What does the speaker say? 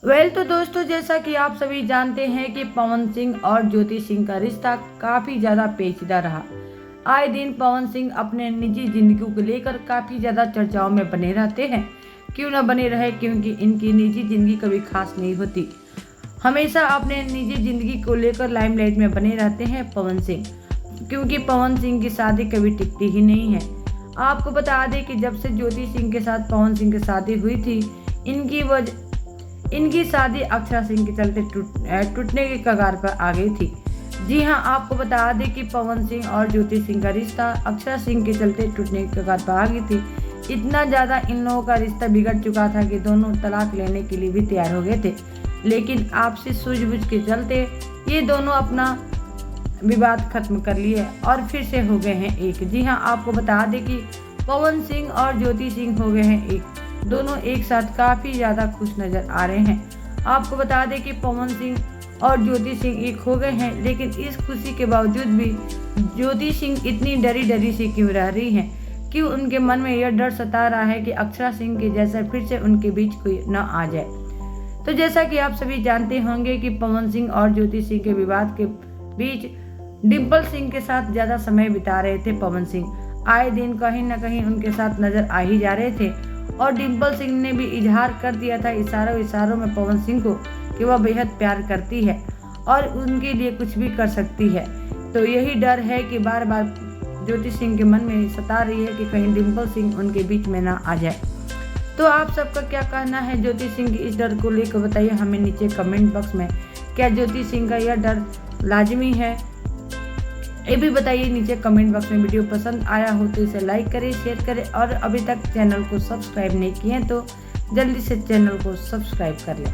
तो दोस्तों, जैसा कि आप सभी जानते हैं कि पवन सिंह और ज्योति सिंह का रिश्ता काफ़ी ज़्यादा पेचीदा रहा। आए दिन पवन सिंह अपने निजी जिंदगी को लेकर काफ़ी ज़्यादा चर्चाओं में बने रहते हैं। क्यों न बने रहे, क्योंकि इनकी निजी जिंदगी कभी खास नहीं होती। हमेशा अपने निजी जिंदगी को लेकर लाइमलाइट में बने रहते हैं पवन सिंह, क्योंकि पवन सिंह की शादी कभी टिकती ही नहीं है। आपको बता दें कि जब से ज्योति सिंह के साथ पवन सिंह की शादी हुई थी, इनकी शादी अक्षरा सिंह के चलते टूटने के कगार पर आ गई थी। जी हां, आपको बता दें कि पवन सिंह और ज्योति सिंह का रिश्ता अक्षरा सिंह के चलते टूटने के कगार पर आ गई थी। इतना ज़्यादा इन लोगों का रिश्ता बिगड़ चुका था कि दोनों तलाक लेने के लिए भी तैयार हो गए थे, लेकिन आपसी सूझबूझ के चलते ये दोनों अपना विवाद खत्म कर लिए और फिर से हो गए हैं एक। जी हाँ, आपको बता दें कि पवन सिंह और ज्योति सिंह हो गए हैं एक। दोनों एक साथ काफ़ी ज़्यादा खुश नज़र आ रहे हैं। आपको बता दें कि पवन सिंह और ज्योति सिंह एक हो गए हैं, लेकिन इस खुशी के बावजूद भी ज्योति सिंह इतनी डरी सी क्यों रह रही हैं? क्यों उनके मन में यह डर सता रहा है कि अक्षरा सिंह के जैसा फिर से उनके बीच कोई न आ जाए? तो जैसा कि आप सभी जानते होंगे कि पवन सिंह और ज्योति सिंह के विवाद के बीच डिम्पल सिंह के साथ ज़्यादा समय बिता रहे थे पवन सिंह। आए दिन कहीं न कहीं उनके साथ नजर आ ही जा रहे थे और डिम्पल सिंह ने भी इजहार कर दिया था इशारों में पवन सिंह को कि वह बेहद प्यार करती है और उनके लिए कुछ भी कर सकती है। तो यही डर है कि बार बार ज्योति सिंह के मन में सता रही है कि कहीं डिम्पल सिंह उनके बीच में ना आ जाए। तो आप सबका क्या कहना है ज्योति सिंह की इस डर को लेकर? बताइए हमें नीचे कमेंट बॉक्स में। क्या ज्योति सिंह का यह डर लाजमी है? ये भी बताइए नीचे कमेंट बॉक्स में। वीडियो पसंद आया हो तो इसे लाइक करें, शेयर करें और अभी तक चैनल को सब्सक्राइब नहीं किए तो जल्दी से चैनल को सब्सक्राइब कर लें।